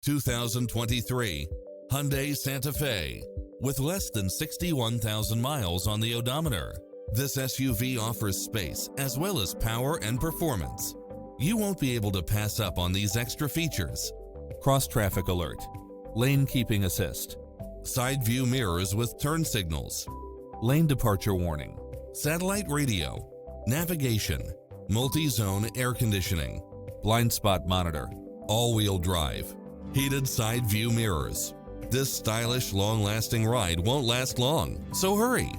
2023 Hyundai Santa Fe. With less than 61,000 miles on the odometer, this SUV offers space as well as power and performance. You won't be able to pass up on these extra features: cross-traffic alert, lane keeping assist, side view mirrors with turn signals, lane departure warning, satellite radio, navigation, multi-zone air conditioning, blind spot monitor, all-wheel drive, heated side view mirrors. This stylish, long-lasting ride won't last long, so hurry!